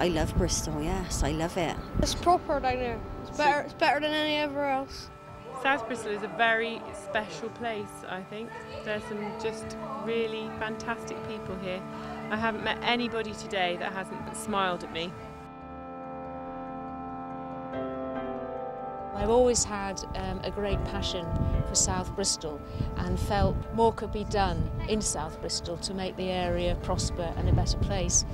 I love Bristol, yes, I love it. It's proper down here. It's better than anywhere else. South Bristol is a very special place, I think. There's some just really fantastic people here. I haven't met anybody today that hasn't smiled at me. I've always had a great passion for South Bristol and felt more could be done in South Bristol to make the area prosper and a better place.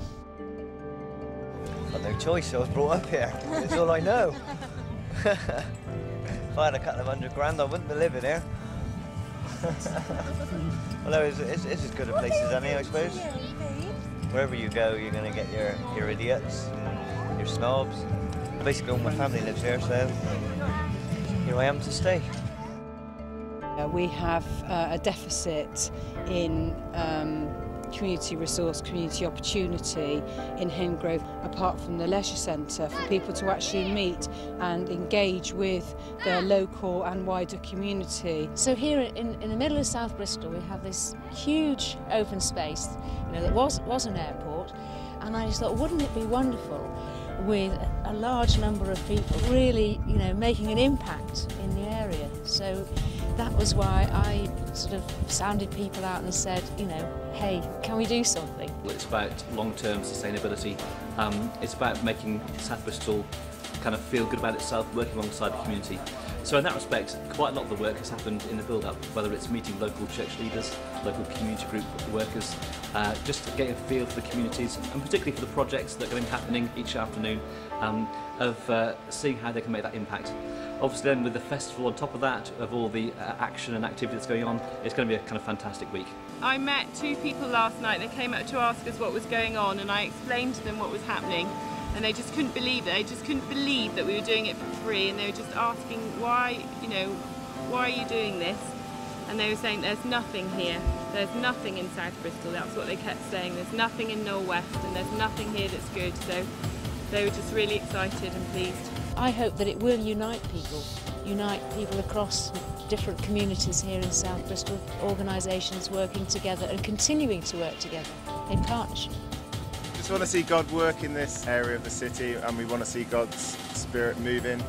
Got no choice, I was brought up here. It's all I know. If I had a couple of £100 I wouldn't be living here. Although it's as good a place as any, I suppose. Wherever you go, you're going to get your idiots and your snobs. Basically all my family lives here, so here I am to stay. We have a deficit in community resource, community opportunity in Hengrove, apart from the leisure centre, for people to actually meet and engage with their local and wider community. So here in the middle of South Bristol we have this huge open space, that was an airport, and I just thought, wouldn't it be wonderful with a large number of people really, making an impact in the area. So that was why I sort of sounded people out and said, hey, can we do something? It's about long-term sustainability. It's about making South Bristol kind of feel good about itself, working alongside the community. So in that respect, quite a lot of the work has happened in the build-up, whether it's meeting local church leaders, local community group workers, just getting a feel for the communities, and particularly for the projects that are going to be happening each afternoon, of seeing how they can make that impact. Obviously then with the festival on top of that, of all the action and activity that's going on, it's going to be a kind of fantastic week. I met two people last night. They came up to ask us what was going on, and I explained to them what was happening, and they just couldn't believe it. They just couldn't believe that we were doing it for free, and they were just asking why, why are you doing this? And they were saying there's nothing here. There's nothing in South Bristol. That's what they kept saying. There's nothing in North West, and there's nothing here that's good. So they were just really excited and pleased. I hope that it will unite people across different communities here in South Bristol, organisations working together and continuing to work together in partnership. Just want to see God work in this area of the city, and we want to see God's Spirit moving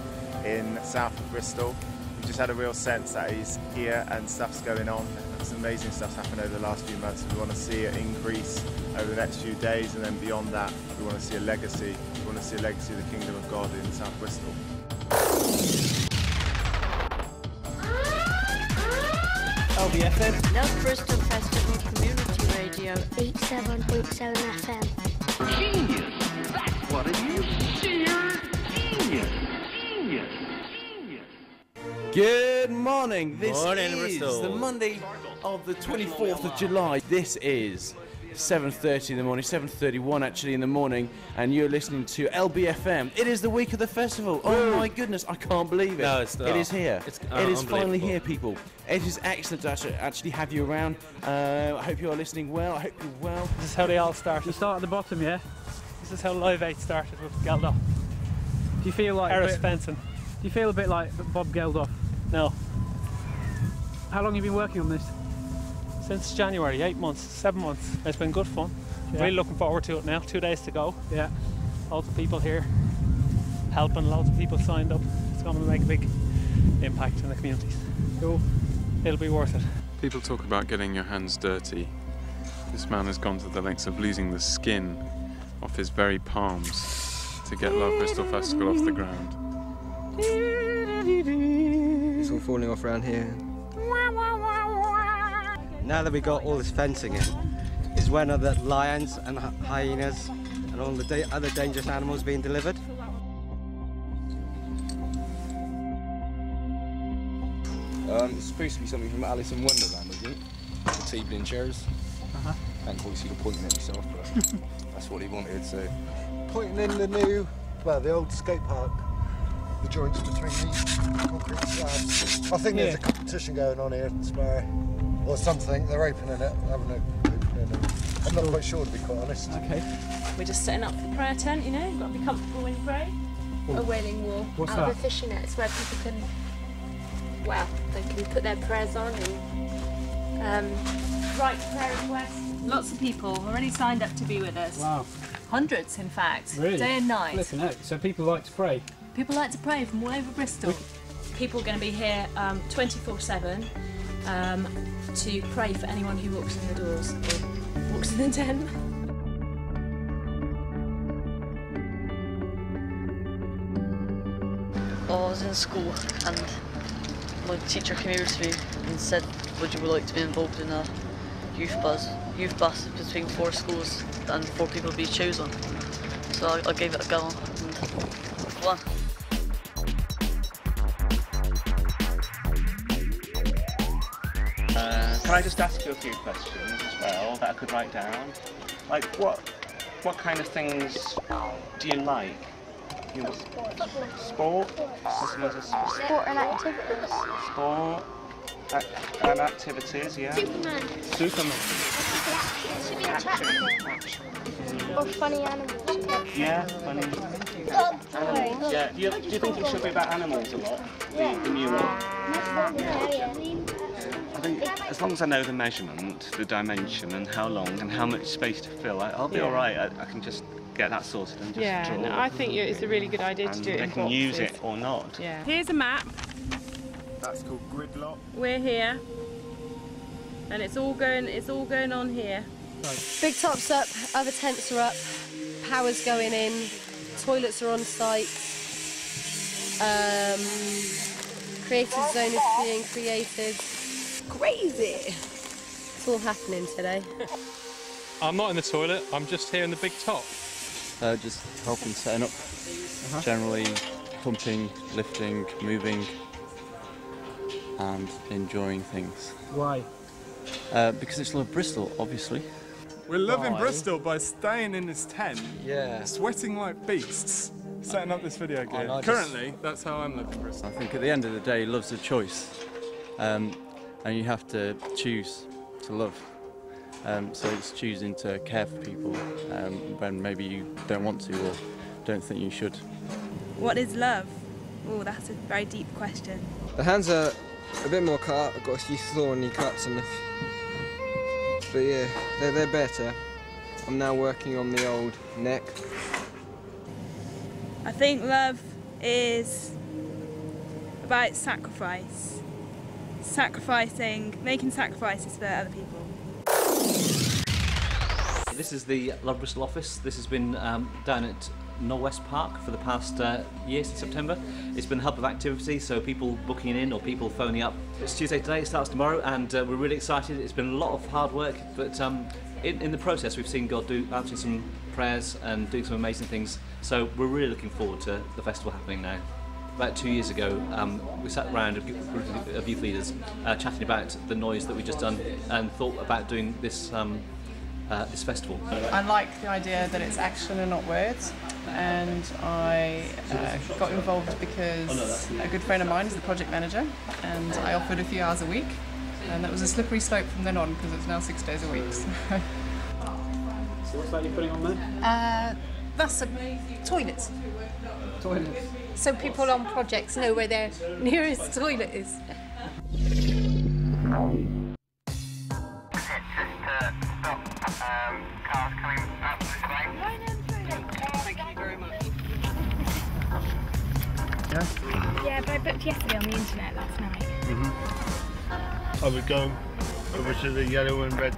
in south of Bristol. We've just had a real sense that He's here and stuff's going on. Some amazing stuff's happened over the last few months. We want to see it increase over the next few days, and then beyond that, we want to see a legacy. We want to see a legacy of the Kingdom of God in South Bristol. LBFM. LoveBristol Festival Community Radio. 87.7 FM. Genius! That's what it is! Genius! Genius! Genius! Good morning. This Morning, is Bristol. the Monday of the 24th of July. This is 7:30 in the morning, 7:31 actually in the morning, and you're listening to LBFM. It is the week of the festival. Oh my goodness, I can't believe it. No, it's not. It is here. It is finally here, people. It is excellent to actually have you around. I hope you are listening well. I hope you're well. This is how they all start. You start at the bottom, yeah? This is how Live 8 started with Geldof. Do you feel like Harris fencing? Do you feel a bit like Bob Geldof? No. How long have you been working on this? Since January, 8 months, 7 months. It's been good fun. Yeah. Really looking forward to it now. 2 days to go. Yeah. Loads of people here helping, loads of people signed up. It's going to make a big impact in the communities. Cool. It'll be worth it. People talk about getting your hands dirty. This man has gone to the lengths of losing the skin off his very palms to get LoveBristol Festival off the ground. It's all falling off around here. Now that we got all this fencing in, is when are the lions and hyenas and all the other dangerous animals being delivered? It's supposed to be something from Alice in Wonderland, isn't it? The table and chairs. Can't quite see the pointing at myself, but that's what he wanted, so. Pointing in the new, well, the old skate park, the joints between these concrete slabs. I think there's a competition going on here tomorrow, or something. They're opening it, having a I'm not quite sure, to be quite honest. Okay. We're just setting up the prayer tent, you've got to be comfortable when you pray. A wailing wall. What's out that? of a fishing net. It's where people can, they can put their prayers on and write prayer requests. Lots of people already signed up to be with us. Wow. Hundreds, in fact. Really? Day and night. Listen out. So people like to pray? People like to pray from all over Bristol. People are going to be here 24/7 to pray for anyone who walks in the doors or walks in the den. I was in school and my teacher came over to me and said, would you like to be involved in a youth bus between 4 schools and 4 people to be chosen. So I gave it a go and won. Can I just ask you a few questions as well that I could write down? Like what kind of things do you like? Sport? Sport and activities. Sport and activities, yeah. Superman. Should be attractive. Or funny animals. Yeah, funny. Animals. Yeah. Do you think it should be about animals a lot? The new one? Yeah. I think as long as I know the measurement, the dimension, and how long and how much space to fill, I'll be all right. I can just get that sorted and just draw. No, I think it's a really good idea to do it in boxes. They can use it or not. Yeah. Here's a map. That's called Gridlock. We're here, and it's all going on here. Big top's up, other tents are up, power's going in, toilets are on site, creative zone is being created. Crazy! It's all happening today. I'm not in the toilet, I'm just here in the big top. Just helping setting up, generally pumping, lifting, moving and enjoying things. Why? Because it's Love Bristol, obviously. We're loving Bristol by staying in this tent, yeah, sweating like beasts, setting up this video game. Currently, that's how I'm loving Bristol. I think at the end of the day, love's a choice, and you have to choose to love. So it's choosing to care for people when maybe you don't want to or don't think you should. What is love? Oh, that's a very deep question. The hands are a bit more cut up. I've got a few thorny cuts on the... But yeah, they're better. I'm now working on the old neck. I think love is about sacrifice. Making sacrifices for other people. This is the Love Bristol office. This has been down at Norwest Park for the past year since September. It's been a hub of activity, so people booking in or people phoning up. It's Tuesday today, it starts tomorrow, and we're really excited. It's been a lot of hard work, but in the process we've seen God answering some prayers and doing some amazing things, so we're really looking forward to the festival happening now. About 2 years ago, we sat around a group of youth leaders chatting about the noise that we'd just done and thought about doing this this festival. I like the idea that it's action and not words, and I got involved because a good friend of mine is the project manager, and I offered a few hours a week, and that was a slippery slope from then on because it's now 6 days a week. So what's that you're putting on there? That's a toilets. Toilets. So people on projects know where their nearest toilet is. Cars coming up this way. Thank you very much. Yeah? Yeah, but I booked yesterday on the internet last night. I would go over to the yellow and red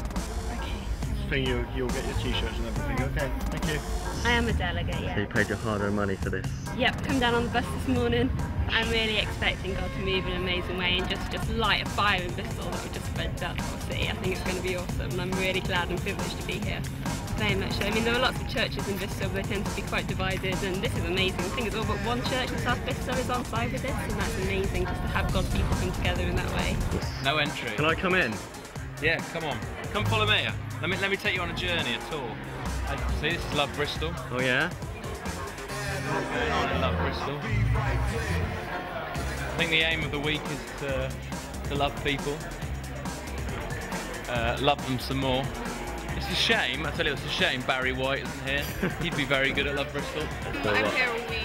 thing, you'll get your t-shirts and everything. Okay, thank you. I am a delegate, yeah. So you paid your hard-earned money for this? Yep, come down on the bus this morning. I'm really expecting God to move in an amazing way and just light a fire in Bristol that would just spread out the whole city. I think it's going to be awesome, and I'm really glad and privileged to be here. Very much so. I mean, there are lots of churches in Bristol, but they tend to be quite divided, and this is amazing. I think it's all but one church in South Bristol is on side with this, and that's amazing just to have God's people come together in that way. No entry. Can I come in? Yeah, come on. Come follow me. Let me take you on a journey, a tour. See, this is Love Bristol. Oh yeah? What's going on in Love Bristol? I think the aim of the week is to love people, love them some more. It's a shame, I tell you, it's a shame Barry White isn't here. He'd be very good at Love Bristol. I'm here all week.